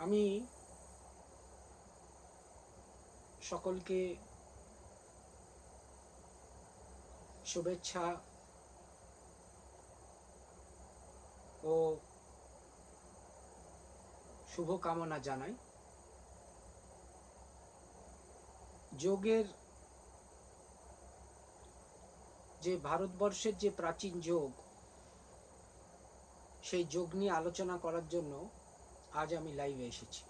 আমি সকলকে শুভেচ্ছা ও শুভকামনা জানাই। যোগের যে ভারতবর্ষের যে প্রাচীন যোগ, সেই যোগ নিয়ে আলোচনা করার জন্য আজ আমি লাইভে এসেছি।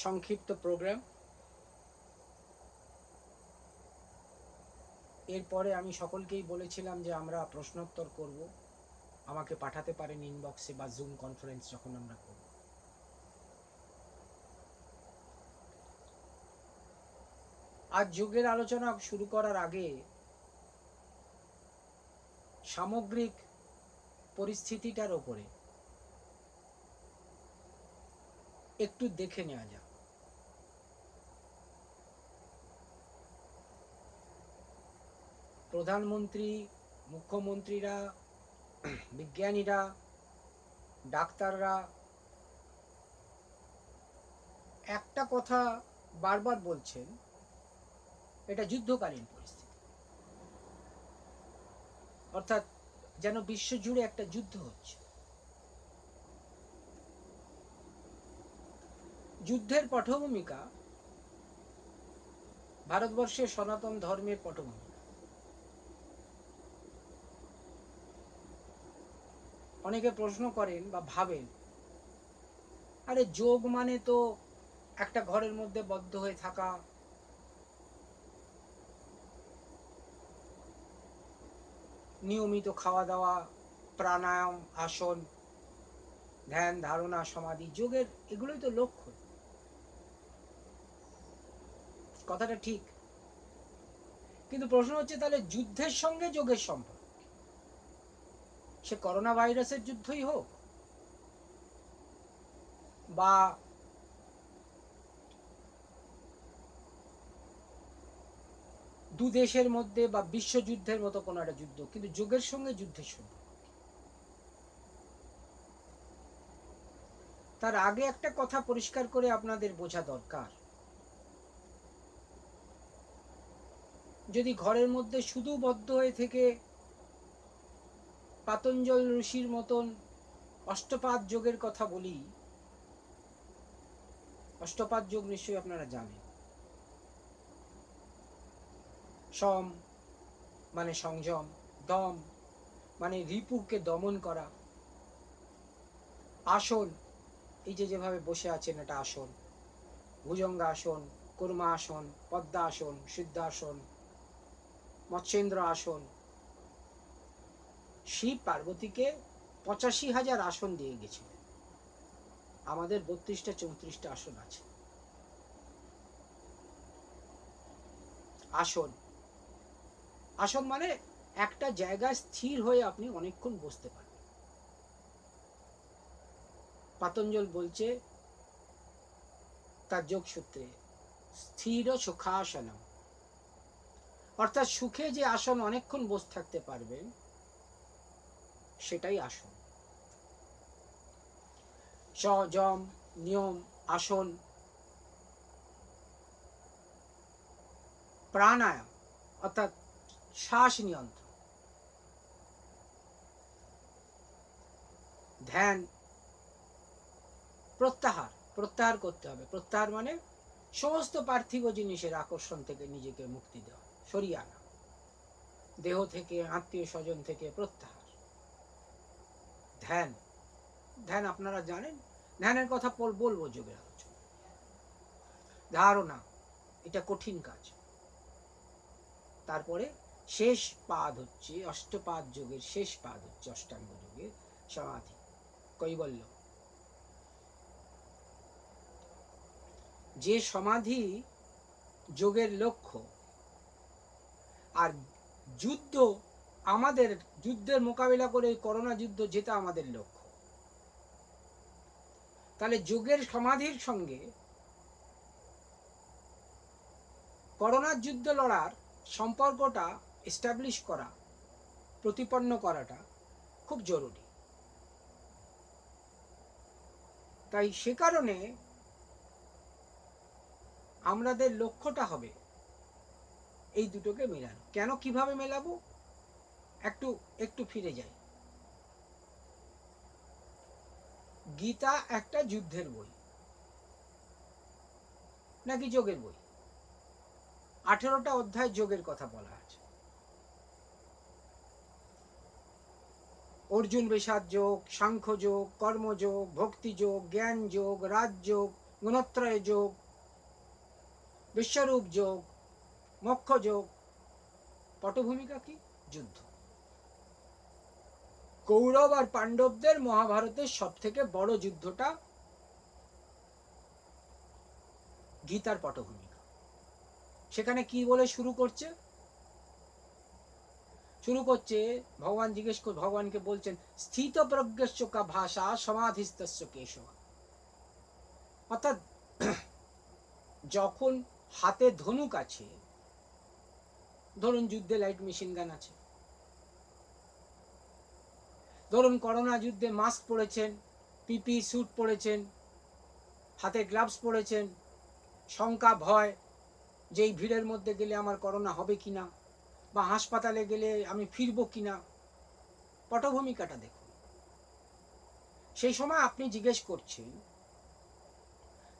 সংক্ষিপ্ত প্রোগ্রাম, এরপরে আমি সকলকেই বলেছিলাম যে আমরা প্রশ্নোত্তর করব, আমাকে পাঠাতে পারেন ইনবক্সে বা জুম কনফারেন্স যখন আমরা করব। আজ যোগের আলোচনা শুরু করার আগে সামগ্রিক পরিস্থিতিটার ওপরে একটু দেখে নেওয়া যাক। প্রধানমন্ত্রী, মুখ্যমন্ত্রীরা, বিজ্ঞানীরা, ডাক্তাররা একটা কথা বারবার বলছেন, এটা যুদ্ধকালীন পরিস্থিতি। অর্থাৎ যেন বিশ্বজুড়ে একটা যুদ্ধ হচ্ছে। যুদ্ধের পটভূমিকা ভারতবর্ষের সনাতন ধর্মের পটভূমিকা। অনেকে প্রশ্ন করেন বা ভাবেন, আরে যোগ মানে তো একটা ঘরের মধ্যে বদ্ধ হয়ে থাকা, নিয়মিত খাওয়া দাওয়া, প্রাণায়াম, আসন, ধ্যান, ধারণা, সমাধি, যোগের এগুলোই তো লক্ষ্য। কথাটা ঠিক, কিন্তু প্রশ্ন হচ্ছে তাহলে যুদ্ধের সঙ্গে যোগের সম্পর্ক। সে করোনা ভাইরাসের যুদ্ধই হোক বা দু দেশের মধ্যে বা বিশ্বযুদ্ধের মতো কোনো একটা যুদ্ধ, কিন্তু যোগের সঙ্গে যুদ্ধের সম্পর্ক। তার আগে একটা কথা পরিষ্কার করে আপনাদের বোঝা দরকার, যদি ঘরের মধ্যে শুধু বদ্ধ হয়ে থেকে পাতঞ্জল ঋষির মতন অষ্টপাদ যোগের কথা বলি, অষ্টপাদ যোগ নিশ্চয়ই আপনারা জানেন। সম মানে সংযম, দম মানে রিপুকে দমন করা, আসন এই যে যেভাবে বসে আছেন এটা আসন, ভুজঙ্গাসন, কুর্মাসন, পদ্মাসন, সিদ্ধাসন, মৎস্যেন্দ্র আসন। শিব পার্বতীকে ৮৫,০০০ আসন দিয়ে গেছিলেন, আমাদের ৩২টা ৩৪টা আসন আছে। আসন, আসন মানে একটা জায়গায় স্থির হয়ে আপনি অনেকক্ষণ বসতে পারেন। পাতঞ্জল বলছে তার যোগসূত্রে, স্থির সুখাসনম, অর্থাৎ সুখে যে আসন অনেকক্ষণ বসে থাকতে পারবেন সেটাই আসন। যম, নিয়ম, আসন, প্রাণায়াম অর্থাৎ শ্বাস নিয়ন্ত্রণ, ধ্যান, প্রত্যাহার, প্রত্যাহার করতে হবে। প্রত্যাহার মানে সমস্ত পার্থিব জিনিসের আকর্ষণ থেকে নিজেকে মুক্তি দেওয়া, সরিয়ে আনা, দেহ থেকে, আত্মীয় স্বজন থেকে প্রত্যাহার। ধ্যান, ধ্যান আপনারা জানেন, ধ্যানের কথা বলবো যোগের আলোচনা। ধারণা, এটা কঠিন কাজ। তারপরে শেষ পাদ হচ্ছে অষ্টপাদ যোগের শেষ পাদ হচ্ছে অষ্টাঙ্গ যোগের সমাধি, কৈবল্য। যে সমাধি যোগের লক্ষ্য, আর যুদ্ধ, আমাদের যুদ্ধের মোকাবিলা করে করোনা যুদ্ধ যেটা আমাদের লক্ষ্য। তাহলে যোগের সমাধির সঙ্গে করোনার যুদ্ধ লড়ার সম্পর্কটা এস্টাবলিশ করা, প্রতিপন্ন করাটা খুব জরুরি। তাই সে কারণে আমাদের লক্ষ্যটা হবে এই দুটোকে মেলানো। কেন, কিভাবে মেলাবো, একটু একটু ফিরে যাই। গীতা একটা যুদ্ধের বই নাকি যোগের বই? 18টা অধ্যায় যোগের কথা বলা আছে। অর্জুন বিষাদ যোগ, সাংখ্য যোগ, কর্মযোগ, ভক্তি যোগ, জ্ঞান যোগ, রাজযোগ, গুণত্রয় যোগ, বিশ্বরূপ যোগ, মোক্ষ যোগ। পটভূমিকা কি? যুদ্ধ। কৌরব আর পাণ্ডবদের মহাভারতের সব থেকে বড় যুদ্ধটা গীতার পটভূমিকা। সেখানে কি বলে শুরু করছে? ভগবানকে বলছেন স্থিত প্রজ্ঞস্য কা ভাষা সমাধিস্তস্য কেশব। অর্থাৎ যখন হাতে ধনুক আছে, ধরুন যুদ্ধে লাইট মেশিন গান আছে, ধরুন করোনা যুদ্ধে মাস্ক পরেছেন, পিপি স্যুট পরেছেন, হাতে গ্লাভস পরেছেন, শঙ্কা ভয় যে এই ভিড়ের মধ্যে গেলে আমার করোনা হবে কিনা, বা হাসপাতালে গেলে আমি ফিরবো কিনা। পটভূমিকাটা দেখুন। সেই সময় আপনি জিজ্ঞেস করছেন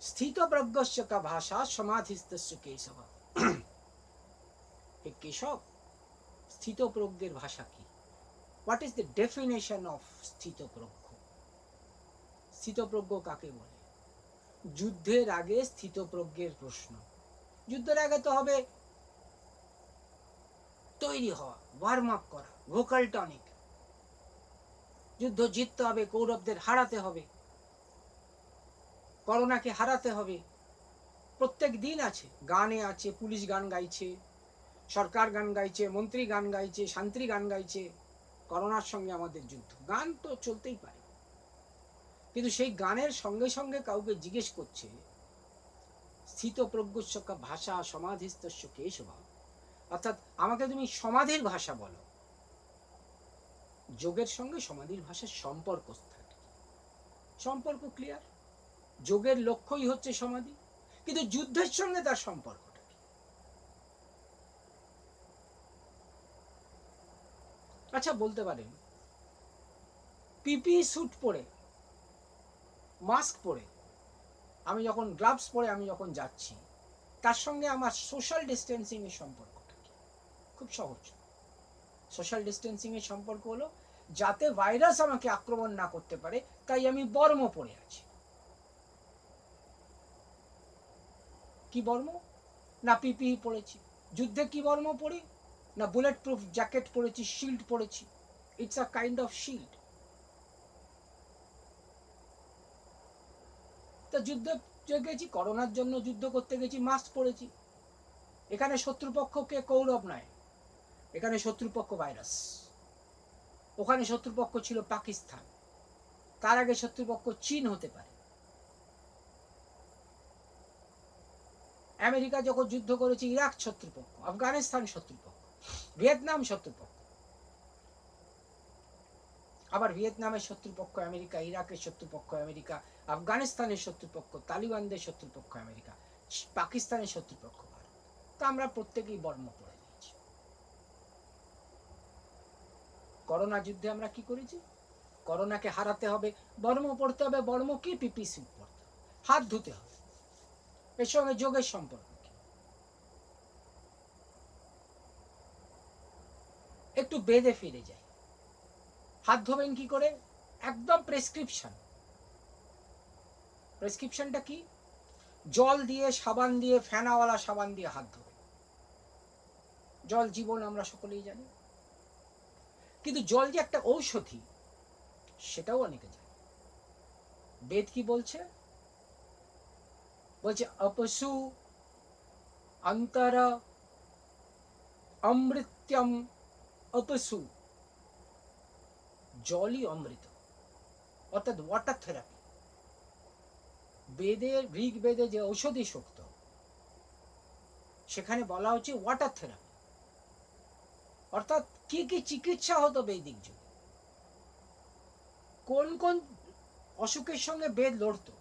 স্থিত প্রজ্ঞস্য কা ভাষা সমাধিস্তস্য কেশব। হে কেশব, স্থিত প্রজ্ঞের ভাষা কি? What is the definition of স্থিতপ্রজ্ঞ? স্থিতপ্রজ্ঞ কাকে বলে? যুদ্ধের আগে স্থিতপ্রজ্ঞের প্রশ্ন। যুদ্ধের আগে তো হবে তৈরি হওয়া, ওয়ার্ম আপ করা, ভোকাল টনিক। যুদ্ধ জিততে হবে, কৌরবদের হারাতে হবে, করোনাকে হারাতে হবে। প্রত্যেক দিন আছে, গানে আছে, পুলিশ গান গাইছে, সরকার গান গাইছে, মন্ত্রী গান গাইছে, শান্তি গান গাইছে। করোনার সঙ্গে আমাদের যুদ্ধ, গান তো চলতেই পারে। কিন্তু সেই গানের সঙ্গে সঙ্গে কাউকে জিজ্ঞেস করছে স্থিতপ্রজ্ঞস্য কা ভাষা সমাধিস্তস্য কেশব, অর্থাৎ আমাকে তুমি সমাধির ভাষা বলো। যোগের সঙ্গে সমাধির ভাষার সম্পর্ক থাকে, সম্পর্ক ক্লিয়ার। যোগের লক্ষ্যই হচ্ছে সমাধি, কিন্তু যুদ্ধের সঙ্গে তার সম্পর্কটা কি? আচ্ছা বলতে পারেন, পিপি স্যুট পরে, মাস্ক পরে, আমি যখন গ্লাভস পরে আমি যখন যাচ্ছি, তার সঙ্গে আমার সোশ্যাল ডিস্টেন্সিং এর সম্পর্কটা কি? খুব সহজ। সোশ্যাল ডিস্টেন্সিং এর সম্পর্ক হলো যাতে ভাইরাস আমাকে আক্রমণ না করতে পারে, তাই আমি বর্ম পরে আছি। কি বর্ম? না পিপিই পরেছি। যুদ্ধে কি বর্ম পরি? না বুলেট প্রুফ জ্যাকেট পরেছি, শিল্ড পরেছি। It's a kind of shield. তা যুদ্ধে গেছি, করোনার জন্য যুদ্ধ করতে গেছি, মাস্ক পরেছি। এখানে শত্রুপক্ষকে কৌরব নয়, এখানে শত্রুপক্ষ ভাইরাস। ওখানে শত্রুপক্ষ ছিল পাকিস্তান, তার আগে শত্রুপক্ষ চীন হতে পারে। আমেরিকা যখন যুদ্ধ করেছে, ইরাক শত্রুপক্ষ, আফগানিস্তান শত্রুপক্ষ, ভিয়েতনাম শত্রুপক্ষ। আবার ভিয়েতনামের শত্রুপক্ষ আমেরিকা, ইরাকের শত্রুপক্ষ আমেরিকা, আফগানিস্তানের শত্রুপক্ষ তালিবানদের শত্রুপক্ষ আমেরিকা, পাকিস্তানের শত্রুপক্ষ ভারত। তা আমরা প্রত্যেকেই বর্ম পড়ে নিয়েছি। করোনা যুদ্ধে আমরা কি করেছি? করোনাকে হারাতে হবে, বর্ম পড়তে হবে। বর্ম কি? পিপি স্যুট পড়তে হবে, হাত ধুতে হবে। এর সঙ্গে যোগের সম্পর্ক কি? একটু বেদে ফিরে যাই। হাত ধোবেন কি করে? একদম প্রেসক্রিপশন। প্রেসক্রিপশনটা কি? জল দিয়ে, সাবান দিয়ে, ফেনাওয়ালা সাবান দিয়ে হাত ধোবে। জল জীবন, আমরা সকলেই জানি। কিন্তু জল যে একটা ঔষধি, সেটাও অনেকে জানে। বেদ কি বলছে? বলছে অপসু অন্তরা অমৃত্যম অপসু। জলই অমৃত, অর্থাৎ ওয়াটার থেরাপি। বেদের, ঋগ্বেদে যে ঔষধি সূক্ত, সেখানে বলা হচ্ছে ওয়াটার থেরাপি। অর্থাৎ কি কি চিকিৎসা হতো বৈদিক যুগে, কোন কোন অসুখের সঙ্গে বেদ লড়তো,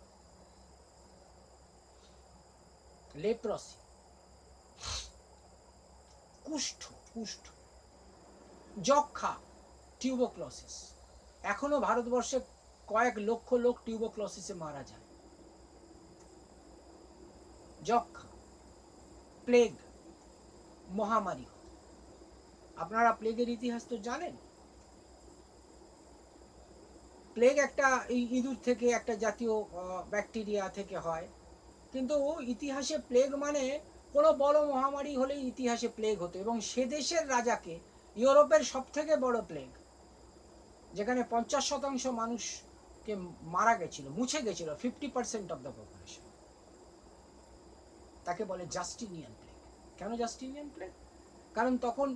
লেপ্রসি, কুষ্ঠ, কুষ্ঠ, যক্ষা, টিউবারকুলোসিস। এখনো ভারতবর্ষে কয়েক লক্ষ লোক টিউবারকুলোসিসে মারা যায়। যক্ষা, প্লেগ, মহামারী। আপনারা প্লেগের ইতিহাস তো জানেন। প্লেগ একটা ইঁদুর থেকে, একটা জাতীয় ব্যাকটেরিয়া থেকে হয়, কিন্তু ইতিহাসে প্লেগ মানে কোনো বড় মহামারী হলে ইতিহাসে প্লেগ হতো। এবং সে দেশের রাজাকে, ইউরোপের সব থেকে বড় প্লেগ, যেখানে 50% মানুষকে মারা গেছিল, মুছে গেছিল, 50% অফ দ্য পপুলেশন, তাকে বলে জাস্টিনিয়ান প্লেগ। কেন জাস্টিনিয়ান প্লেগ? কারণ তখন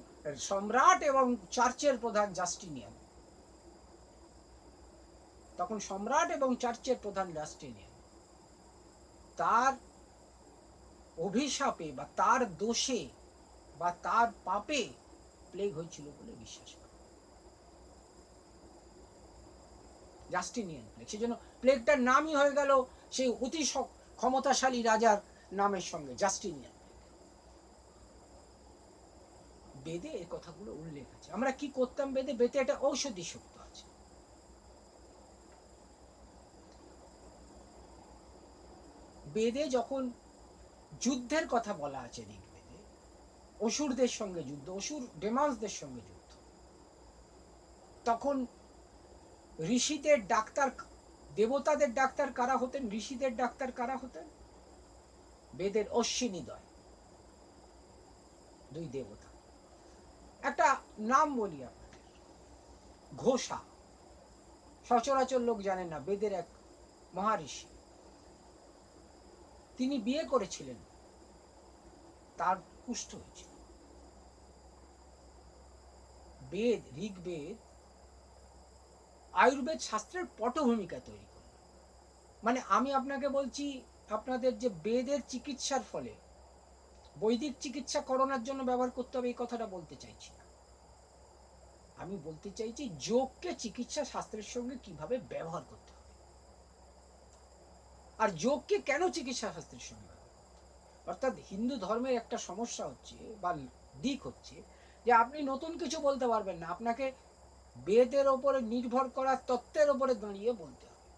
সম্রাট এবং চার্চের প্রধান জাস্টিনিয়ান, তখন সম্রাট এবং চার্চের প্রধান জাস্টিনিয়ান, তার অভিশাপে বা তার দোষে বা তার পাপে প্লেগ হয়েছিল বলে বিশ্বাস করে জাস্টিনিয়ান প্লেগ। সেজন্য প্লেগটার নামই হয়ে গেল সেই অতি ক্ষমতাশালী রাজার নামের সঙ্গে, জাস্টিনিয়ান। বেদে এই কথাগুলো উল্লেখ আছে। আমরা কি করতাম বেদে? বেদে একটা ঔষধি শক্তি আছে। বেদে যখন যুদ্ধের কথা বলা আছে, ঋগ্বেদে অসুরদের সঙ্গে যুদ্ধ, অসুর ডেমান্সদের সঙ্গে যুদ্ধ, তখন ঋষিদের ডাক্তার, দেবতাদের ডাক্তার কারা হতেন? ঋষিদের ডাক্তার কারা হতেন? বেদের অশ্বিনীদ্বয়, দুই দেবতা। একটা নাম বলি আপনাদের, ঘোষা। সচরাচর লোক জানেন না। বেদের এক মহারিষি, তিনি বিয়ে করেছিলেন, তার কুষ্ঠ হয়েছিল। বেদ, ঋগ্বেদ আয়ুর্বেদ শাস্ত্রের পটভূমিকা তৈরি করল। মানে আমি আপনাকে বলছি, আপনাদের যে বেদের চিকিৎসার ফলে বৈদিক চিকিৎসা করোনার জন্য ব্যবহার করতে হবে, এই কথাটা বলতে চাইছি না। আমি বলতে চাইছি যোগকে চিকিৎসা শাস্ত্রের সঙ্গে কিভাবে ব্যবহার করতে হবে, আর যোগকে কেন চিকিৎসা শাস্ত্রের সঙ্গে ব্যবহার করতে হবে। অর্থাৎ হিন্দু ধর্মের একটা সমস্যা হচ্ছে বা দিক হচ্ছে যে আপনি নতুন কিছু বলতে পারবেন না, আপনাকে বেদের ওপরে নির্ভর করা তত্ত্বের ওপরে দাঁড়িয়ে বলতে হবে।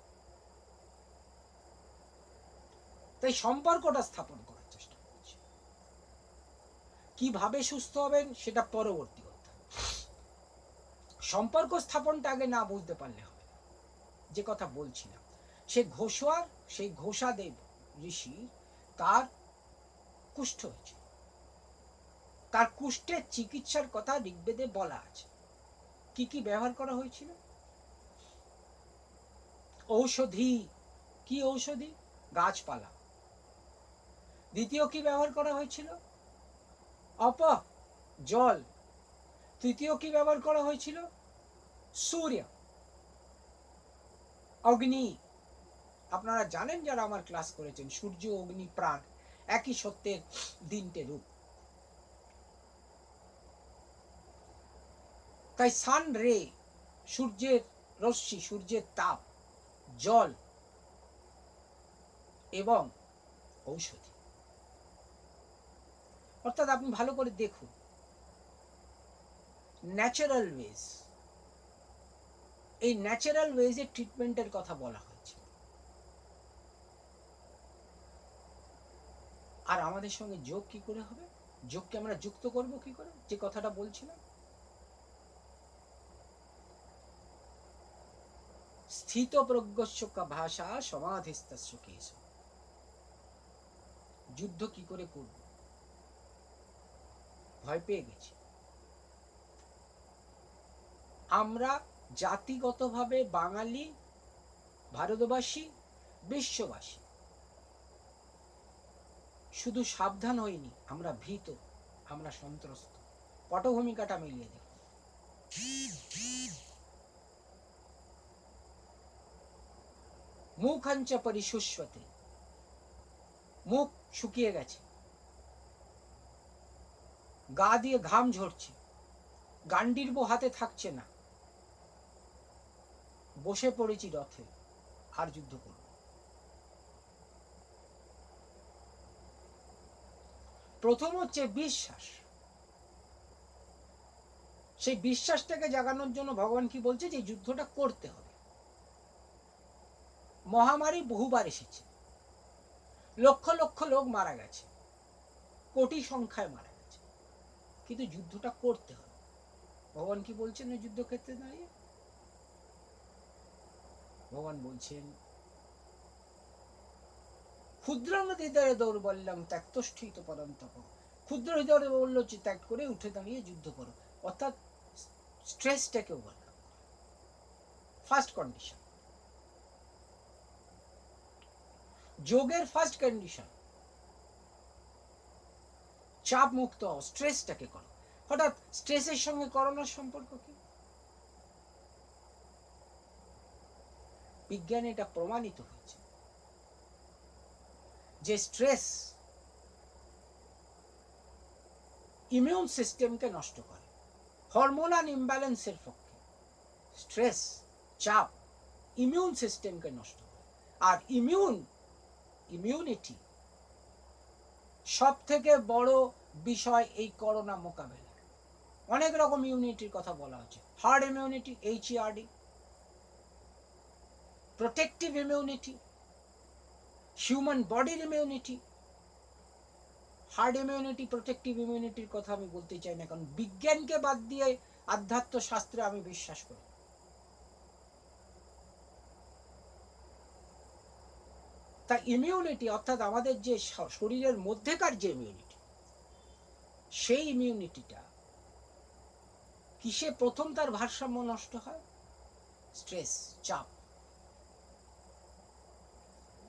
তাই সম্পর্কটা স্থাপন করার চেষ্টা করছে। কিভাবে সুস্থ হবেন সেটা পরবর্তী কথা। সম্পর্ক স্থাপনটা আগে না বুঝতে পারলে হবে না। যে কথা বলছিলাম, সে ঘোষোয়ার, সেই ঘোষাদেব ঋষি, তার কুষ্ঠ হয়েছে। তার কুষ্ঠের চিকিৎসার কথা ঋগ্বেদে বলা আছে। কি কি ব্যবহার করা হয়েছিল? ঔষধি। কি ঔষধি? গাছপালা। দ্বিতীয় কি ব্যবহার করা হয়েছিল? জল। তৃতীয় কি ব্যবহার করা হয়েছিল? সূর্য, অগ্নি। আপনারা জানেন যারা আমার ক্লাস করেছেন, সূর্য, অগ্নি, প্রাণ একই সত্যের তিনটে রূপ। তাই সান রে, সূর্যের রশ্মি, সূর্যের তাপ, জল এবং ঔষধি। অর্থাৎ আপনি ভালো করে দেখুন, ন্যাচারাল ওয়েজ, এই ন্যাচারাল ওয়েজের ট্রিটমেন্টের কথা বলা হয়েছে। আর আমাদের সঙ্গে যোগ কি করে হবে? যোগকে আমরা যুক্ত করব কি করে? যে কথাটা বলছিলাম, স্থিত প্রজ্ঞস্য ভাষা সমাধিস্তস্য কেশ। যুদ্ধ কি করে করব? ভয় পেয়ে গেছি। আমরা জাতিগতভাবে বাঙালি, ভারতবাসী, বিশ্ববাসী। শুধু সাবধান হইনি, আমরা ভীত, আমরা সন্ত্রস্ত। পটভূমিকাটা মিলিয়ে দেখুন। মুখাঞ্চ পরিশুষ্যতে, মুখ শুকিয়ে গেছে, গা দিয়ে ঘাম ঝরছে, গান্ডীর্ব হাতে থাকছে না, বসে পড়েছি রথে, আর যুদ্ধ করব। প্রথম হচ্ছে বিশ্বাস। সেই বিশ্বাসটাকে জাগানোর জন্য ভগবান কি বলছে, যে যুদ্ধটা করতে হবে। মহামারী বহুবার এসেছে, লক্ষ লক্ষ লোক মারা গেছে, কোটি সংখ্যায় মারা গেছে, কিন্তু যুদ্ধটা করতে হবে। ভগবান কি বলছেন এই যুদ্ধক্ষেত্রে দাঁড়িয়ে? ভগবান বলছেন, ক্ষুদ্র হৃদয়ে দৌর্বল্যং ত্যক্তস্থিত পরন্তপ। ক্ষুদ্র হৃদয়ে বলল যে ত্যাগ করে উঠে দাঁড়িয়ে যুদ্ধ করো, অর্থাৎ স্ট্রেসটাকে ওভারকাম। ফার্স্ট কন্ডিশন, যোগের ফার্স্ট কন্ডিশন, চাপ মুক্ত হও, স্ট্রেসটাকে করো। হঠাৎ স্ট্রেসের সঙ্গে করোনার সম্পর্ক কি? বিজ্ঞানে এটা প্রমাণিত হয়েছে যে স্ট্রেস ইমিউন সিস্টেমকে নষ্ট করে, হরমোনাল ইমব্যালেন্সের পক্ষে স্ট্রেস, চাপ ইমিউন সিস্টেমকে নষ্ট করে। আর ইমিউনিটি সব থেকে বড় বিষয় এই করোনা মোকাবেলা। অনেক রকম ইমিউনিটির কথা বলা হচ্ছে, hard immunity, HERD, protective immunity, human বডির ইমিউনিটি। হার্ড ইমিউনিটি, প্রোটেক্টিভ ইমিউনিটির কথা আমি বলতে চাই না, কারণ বিজ্ঞানকে বাদ দিয়ে আধ্যাত্ম শাস্ত্রে আমি বিশ্বাস করি। তা ইমিউনিটি অর্থাৎ আমাদের যে শরীরের মধ্যেকার যে ইমিউনিটি, সেই ইমিউনিটিটা কিসে প্রথম তার ভারসাম্য নষ্ট হয়? স্ট্রেস, চাপ।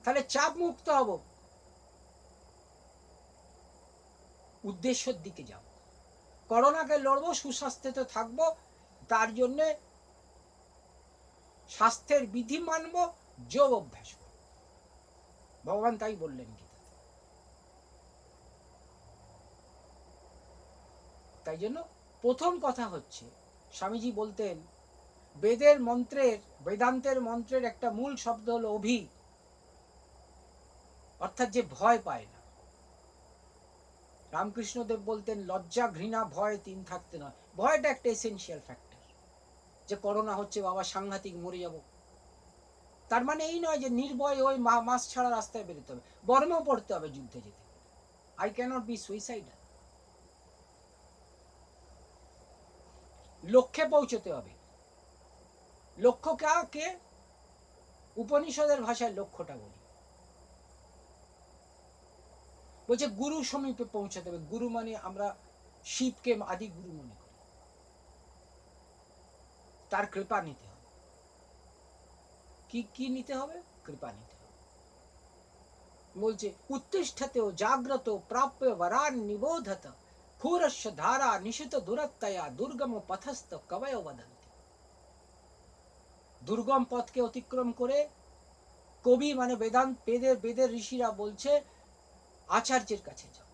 তাহলে চাপ মুক্ত হব, উদ্দেশ্যের দিকে যাব, করোনাকে লড়বো, সুস্বাস্থ্যতে থাকবো, তার জন্য স্বাস্থ্যের বিধি মানব, যোগ অভ্যাস করব। ভগবান তাই বললেন গীতাতে। তাই জন্য প্রথম কথা হচ্ছে, স্বামীজি বলতেন বেদান্তের মন্ত্রের একটা মূল শব্দ হলো অভি, অর্থাৎ যে ভয় পায় না। রামকৃষ্ণদেব বলতেন লজ্জা, ঘৃণা, ভয় তিন থাকতে নয়। ভয়টা একটা এসেনশিয়াল ফ্যাক্টর, যে করোনা হচ্ছে বাবা সাংঘাতিক মরে যাব, তার মানে এই নয় যে নির্ভয় ওই মাস ছাড়া রাস্তায় বেরোতে হবে, বর্ম পড়তে হবে যুদ্ধে যেতে। I can't be suicidal. লক্ষ্যে পৌঁছতে হবে। লক্ষ্য কে? উপনিষদের ভাষায় লক্ষ্যটা বলি, বলছে গুরু সমীপে পৌঁছাতে হবে। গুরু মানে আমরা শিবকে আদি গুরু মনে করি, তার কৃপা নিতে হবে। কি নিতে হবে? কৃপা নিতে হবে। বলছে উত্তিষ্ঠতেও জাগ্রত প্রাপ্য বরান নিবোধত ক্ষুরস্য ধারা নিশিত দুরত্তয়া দুর্গম পথস্থ কবয় বদন্তি। দুর্গম পথকে অতিক্রম করে কবি মানে বেদের ঋষিরা বলছে আচার্যের কাছে যাও।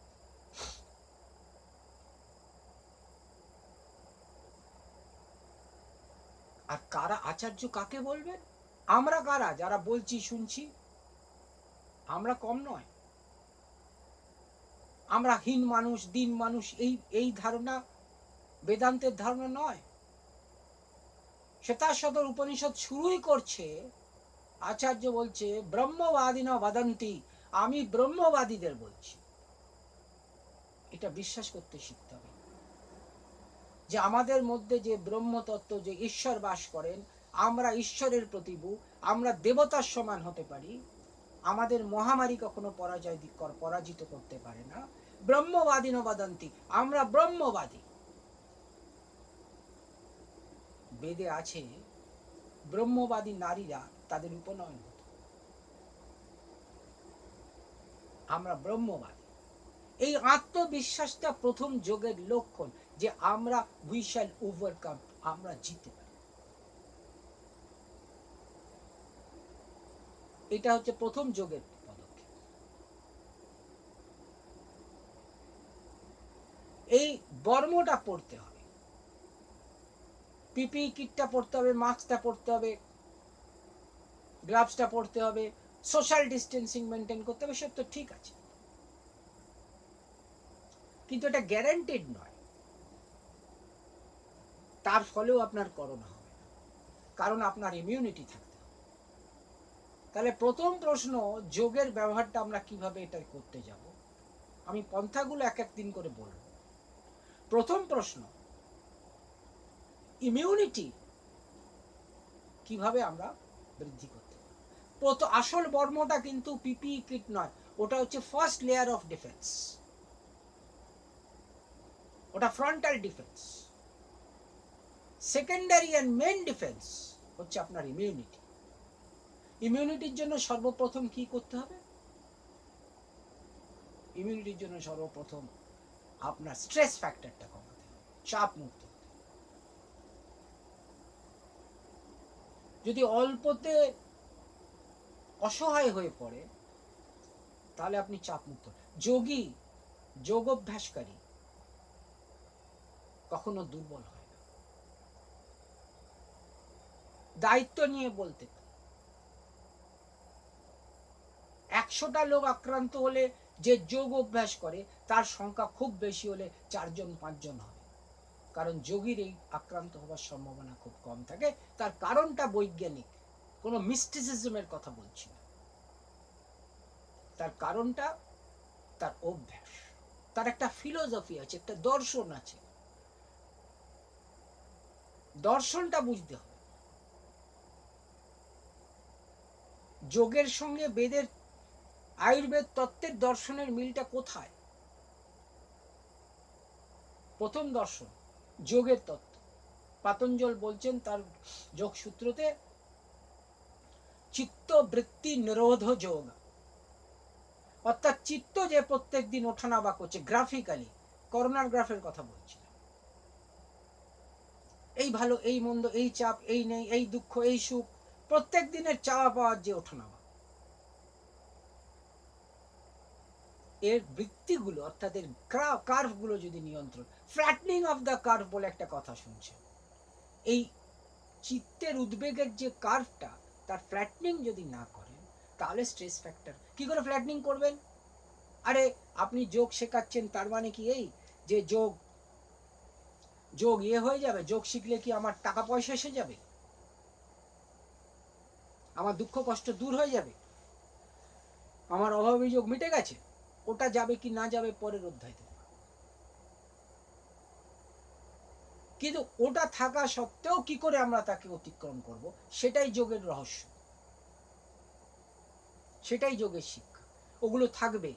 আর কারা আচার্য কাকে বলবেন? আমরা কারা? যারা বলছি শুনছি, আমরা কম নয়। আমরা হীন মানুষ, দীন মানুষ, এই ধারণা বেদান্তের ধারণা নয়। শ্বেতাশ্বতর উপনিষদ শুরুই করছে, আচার্য বলছে ব্রহ্মবাদী না বদন্তি, আমি ব্রহ্মবাদীদের বলছি। এটা বিশ্বাস করতে শিখতে হবে যে আমাদের মধ্যে যে ব্রহ্মতত্ত্ব, যে ঈশ্বর বাস করেন, আমরা ঈশ্বরের প্রতিভু, আমরা দেবতার সমান হতে পারি, আমাদের মহামারী কখনো পরাজিত করতে পারে না। ব্রহ্মবাদী না বদন্তি, আমরা ব্রহ্মবাদী। বেদে আছে ব্রহ্মবাদী নারীরা তাদের উপনয়ন হতো, আমরা ব্রহ্মবাদী। এই আত্মবিশ্বাসটা প্রথম যোগের লক্ষণ, যে আমরা উই শ্যাল ওভারকাম, আমরা জিতে পারি। এটা হচ্ছে প্রথম যোগের পদক্ষেপ। এই বর্মটা পড়তে হবে, পিপি কিটটা পড়তে হবে, মাস্কটা পড়তে হবে, গ্লাভসটা পড়তে হবে, সোশ্যাল ডিস্টেন্সিং মেনটেন করতে হবে, সব তো ঠিক আছে। কিন্তু এটা গ্যারান্টেড নয়। তার ফলেও আপনার করোনা হবে না, কারণ আপনার ইমিউনিটি থাকতে হবে। তাহলে প্রথম প্রশ্ন, যোগের ব্যবহারটা আমরা কিভাবে এটা করতে যাব, আমি পন্থাগুলো এক এক দিন করে বলব। প্রথম প্রশ্ন, ইমিউনিটি কিভাবে আমরা বৃদ্ধি করতে পারি। আসল বর্মটা কিন্তু পিপিই কিট নয়, ওটা হচ্ছে ফার্স্ট লেয়ার অফ ডিফেন্স, ওটা frontal defence. Secondary and main defence হচ্ছে আপনার ইমিউনিটি। ইমিউনিটির জন্য সর্বপ্রথম কি করতে হবে? ইমিউনিটির জন্য সর্বপ্রথম আপনার স্ট্রেস ফ্যাক্টরটা কমাতে হবে, চাপ মুক্ত হতে হবে। যদি অল্পতে অসহায় হয়ে পড়ে তাহলে আপনি চাপ মুক্ত। যোগী, যোগ অভ্যাসকারী কখনো দুর্বল হয় না। দায়িত্ব নিয়ে বলতে, 100টা লোক আক্রান্ত হলে যে যোগ অভ্যাস করে তার সংখ্যা খুব বেশি হলে 4-5 জন হবে, কারণ যোগীর এই আক্রান্ত হওয়ার সম্ভাবনা খুব কম থাকে। তার কারণটা বৈজ্ঞানিক, কোনো মিস্টিসিজমের কথা বলছি না। তার কারণটা তার অভ্যাস, তার একটা ফিলোসফি আছে, একটা দর্শন আছে। দর্শনটা বুঝতে হবে। যোগের সঙ্গে বেদের, আয়ুর্বেদ তত্ত্বের দর্শনের মিলটা কোথায়? প্রথম দর্শন যোগের তত্ত্ব। পাতঞ্জল বলছেন তার যোগসূত্রতে, চিত্ত বৃত্তি নিরোধ যোগ, অর্থাৎ চিত্ত যে প্রত্যেক দিন ওঠানামা করছে গ্রাফিক্যালি, করোনার গ্রাফের কথা বলছি, এই ভালো এই মন্দ, এই চাপ এই নেই, এই দুঃখ এই সুখ, প্রত্যেক দিনের চাওয়া পাওয়ার যে ওঠানামা, এর বৃত্তিগুলো অর্থাৎ এর কার্ভগুলো যদি নিয়ন্ত্রণ, ফ্ল্যাটনিং অফ দ্য কার্ভ বলে একটা কথা শুনছেন, এই চিত্তের উদ্বেগের যে কার্ভটা তার ফ্ল্যাটনিং যদি না করেন তাহলে স্ট্রেস ফ্যাক্টর। কি করে ফ্ল্যাটনিং করবেন? আরে আপনি যোগ শেখাচ্ছেন, তার মানে কি এই যে যোগ যোগ হয়ে যাবে? যোগ শিখলে কি আমার টাকা পয়সা এসে যাবে? আমার দুঃখ কষ্ট দূর হয়ে যাবে? আমার অভাব অভিযোগ মিটে গেছে? ওটা যাবে কি না যাবে পরের অধ্যায় থেকে। কিন্তু ওটা থাকা সত্ত্বেও কি করে আমরা তাকে অতিক্রম করব, সেটাই যোগের রহস্য, সেটাই যোগের শিক্ষা। ওগুলো থাকবে।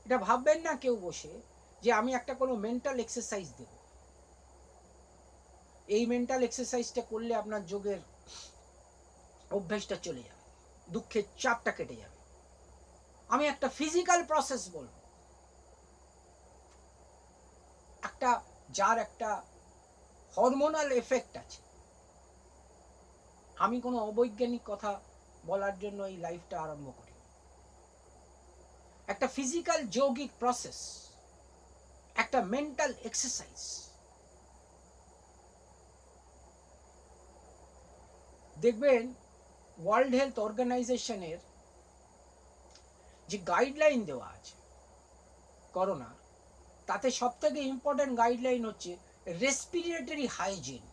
এটা ভাববেন না কেউ বসে যে আমি একটা কোনো মেন্টাল এক্সারসাইজ দেব, এই মেন্টাল এক্সারসাইজটা করলে আপনার যোগের অভ্যাসটা চলে যাবে, দুঃখের চাপটা কেটে যাবে। আমি একটা ফিজিক্যাল প্রসেস বলবো, একটা যার একটা হরমোনাল এফেক্ট আছে। আমি কোনো অবৈজ্ঞানিক কথা বলার জন্য এই লাইফটা আরম্ভ করি। একটা ফিজিক্যাল যৌগিক প্রসেস, একটা মেন্টাল এক্সারসাইজ। দেখবেন ওয়ার্ল্ড হেলথ অর্গানাইজেশনের যে গাইডলাইন দেওয়া আছে করোনার, তাতে সব থেকে ইম্পর্টেন্ট গাইডলাইন হচ্ছে রেসপিরেটরি হাইজিন,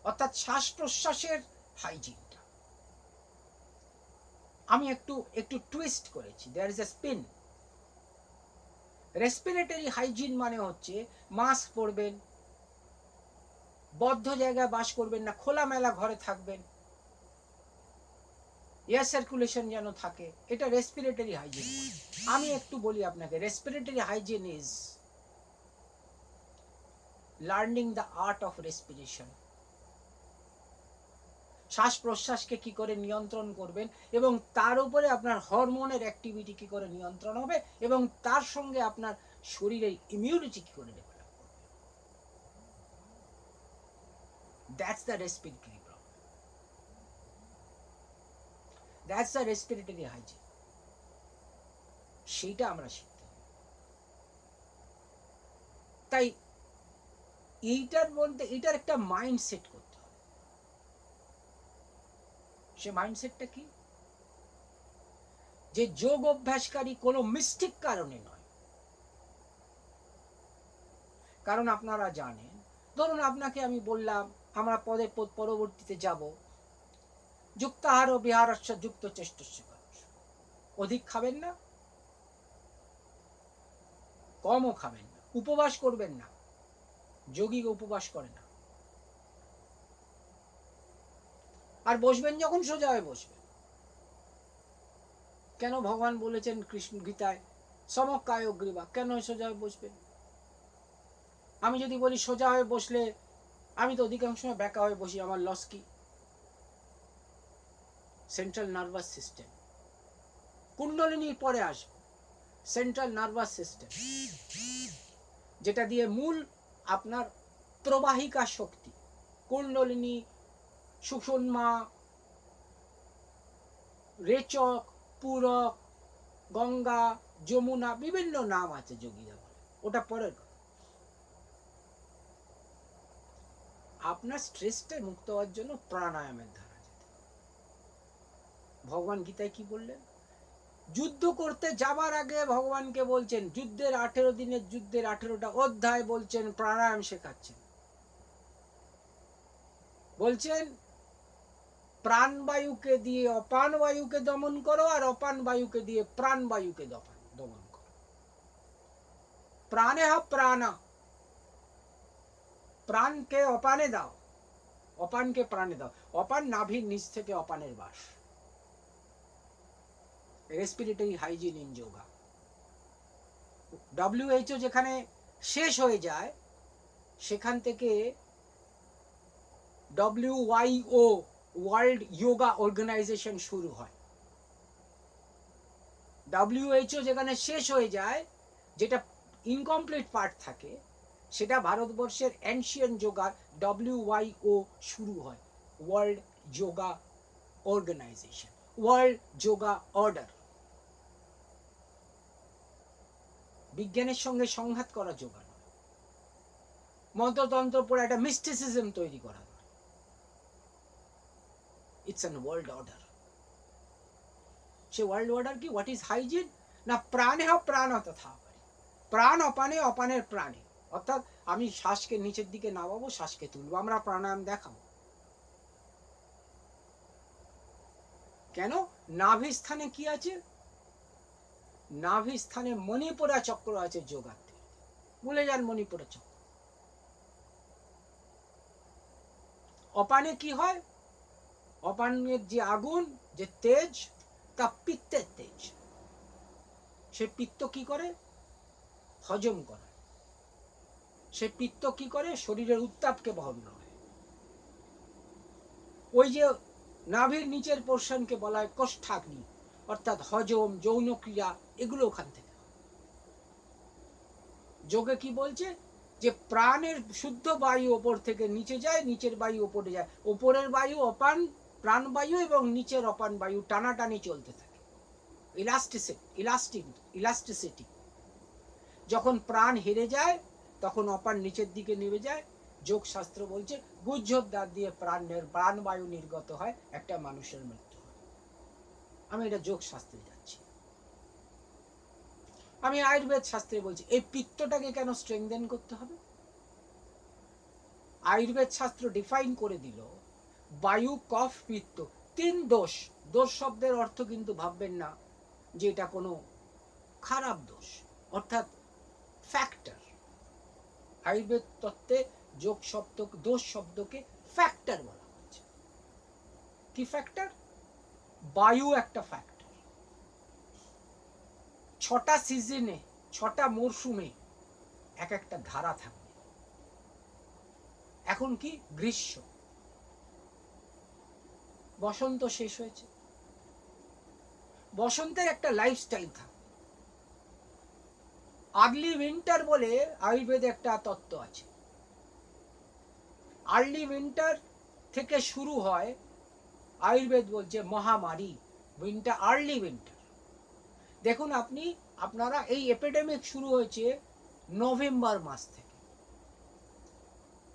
অর্থাৎ শ্বাস প্রশ্বাসের হাইজিনটা। আমি একটু টুইস্ট করেছি, there is a spin. Respiratory hygiene মানে হচ্ছে মাস্ক পরবেন, বদ্ধ জায়গায় বাস করবেন না, খোলামেলা ঘরে থাকবেন, এয়ার সার্কুলেশন যেন থাকে, এটা রেসপিরেটরি হাইজিন। আমি একটু বলি আপনাকে, respiratory hygiene is learning the art of respiration. শ্বাস প্রশ্বাসকে কি করে নিয়ন্ত্রণ করবেন এবং তার উপরে আপনার হরমোনের অ্যাক্টিভিটি কি করে নিয়ন্ত্রণ হবে এবং তার সঙ্গে আপনার শরীরের ইমিউনিটি কি করে ডেভেলপ করবে। That's the respiratory problem, that's the respiratory hygiene. সেইটা আমরা শিখতে হবে। তাই এইটার মধ্যে এটার একটা মাইন্ডসেট করতে হবে। সে মাইন্ডসেটটা কি? যে যোগ অভ্যাসকারী কোনো মিস্টিক কারণে নয়, কারণ আপনারা জানেন, ধরুন আপনাকে আমি বললাম আমরা পরবর্তীতে যাব, যুক্তাহার ও বিহারস্য যুক্ত চেষ্টস্য, অধিক খাবেন না, কমও খাবেন না, উপবাস করবেন না, যোগী উপবাস করে না, আর বসবেন যখন সোজা হয়ে বসবেন। কেন ভগবান বলেছেন কৃষ্ণ গীতায় সমকায় অগ্রীবা, কেন সোজা হয়ে বসবেন? আমি যদি বলি সোজা হয়ে বসলে, আমি তো অধিকাংশ সময় ব্যাকা হয়ে বসি, আমার লস কি? সেন্ট্রাল নার্ভাস সিস্টেম, কুণ্ডলিনীর পরে আসবে সেন্ট্রাল নার্ভাস সিস্টেম, যেটা দিয়ে মূল আপনার প্রবাহিকা শক্তি, কুণ্ডলিনী, সুষুম্না, রেচক, পূরক, গঙ্গা, যমুনা, বিভিন্ন নাম আছে যোগীরা বলে, ওটা পরের কথা। আপনার স্ট্রেসটা মুক্ত হওয়ার জন্য প্রাণায়ামের ধারা যেতে হবে। ভগবান গীতায় কি বললেন? যুদ্ধ করতে যাবার আগে ভগবানকে বলছেন, যুদ্ধের 18 দিনের যুদ্ধের 18টা অধ্যায় বলছেন, প্রাণায়াম শেখাচ্ছেন, বলছেন প্রাণবায়ুকে দিয়ে অপান বায়ুকে দমন করো, আর অপান বায়ুকে দিয়ে প্রাণবায়ুকে দমন করো। প্রাণে প্রাণা, প্রাণকে অপানে দাও, অপানকে প্রাণে দাও। অপান নাভির নিচ থেকে অপানের বাস। Respiratory hygiene in yoga. WHO যেখানে শেষ হয়ে যায়, সেখান থেকে WYO ওয়ার্ল্ড যোগা অর্গানাইজেশন শুরু হয়। WHO যেখানে শেষ হয়ে যায়, যেটা ইনকমপ্লিট পার্ট থাকে, সেটা ভারতবর্ষের এনশিয়েন্ট যোগা WYO শুরু হয়, world yoga organisation, world yoga order. বিজ্ঞানের সঙ্গে সংঘাত করা যোগা নয়, মন্ত্রতন্ত্র পড়ে একটা মিস্টিসিজম তৈরি করা নয়। It's an world order. সে ওয়ার্ল্ড অর্ডার কি? What is hygiene? না প্রাণে প্রাণ তথা, প্রাণ অপানে, অপানের প্রাণে। অর্থাৎ আমি শ্বাসকে নিচের দিকে নামাবো, শ্বাসকে তুলবো, আমরা প্রাণায়াম দেখাবো। কেন? নাভি স্থানে কি আছে? নাভি স্থানে মণিপুরা চক্র আছে। যোগার্থে ভুলে যান মণিপুরা চক্র। অপানে কি হয়? অপানের যে আগুন, যে তেজ, তা পিত্তের তেজ। সে পিত্ত কি করে? হজম করে। সে পিত্ত কি করে? শরীরের উত্তাপকে বহন করে। ওই যে নাভির নিচের পোর্শনকে বলা হয় কোষ্ঠাগ্নি, অর্থাৎ হজম, যৌন ক্রিয়া, এগুলো ওখান থেকে। যোগে কি বলছে? যে প্রাণের শুদ্ধ বায়ু ওপর থেকে নিচে যায়, নিচের বায়ু ওপরে যায়, ওপরের বায়ু অপান প্রাণবায়ু এবং নিচের অপান বায়ু টানাটানি চলতে থাকে। ইলাস্টিসিটি। যখন প্রাণ হেরে যায়, তখন অপান নিচের দিকে নেমে যায়। যোগ শাস্ত্র বলছে গুহ্যোদ্বার দিয়ে প্রাণবায়ু নির্গত হয়, একটা মানুষের মৃত্যু হয়। আমি এটা যোগ শাস্ত্রে যাচ্ছি। আমি আয়ুর্বেদ শাস্ত্রে বলছি এই পিত্তটাকে কেন স্ট্রেংথেন করতে হবে। আয়ুর্বেদ শাস্ত্র ডিফাইন করে দিল, বায়ু, কফ, পিত্ত, 3 দোষ। দোষ শব্দের অর্থ কিন্তু ভাববেন না যে এটা কোনো খারাপ দোষ, অর্থাৎ ফ্যাক্টর। আয়ুর্বেদ তত্ত্বে যোগ শব্দ, দোষ শব্দকে ফ্যাক্টর বলা হচ্ছে। কি ফ্যাক্টর? বায়ু একটা ফ্যাক্টর। 6টা সিজনে, 6টা মরশুমে এক একটা ধারা থাকবে। এখন কি? গ্রীষ্ম, বসন্ত শেষ হয়েছে, বসন্তের একটা লাইফস্টাইল থাকবে। আর্লি উইন্টার বলে আয়ুর্বেদে একটা তত্ত্ব আছে। আর্লি উইন্টার থেকে শুরু হয়, আয়ুর্বেদ বলছে মহামারী, উইন্টার, আর্লি উইন্টার। দেখুন আপনারা এই এপিডেমিক শুরু হয়েছে নভেম্বর মাস থেকে।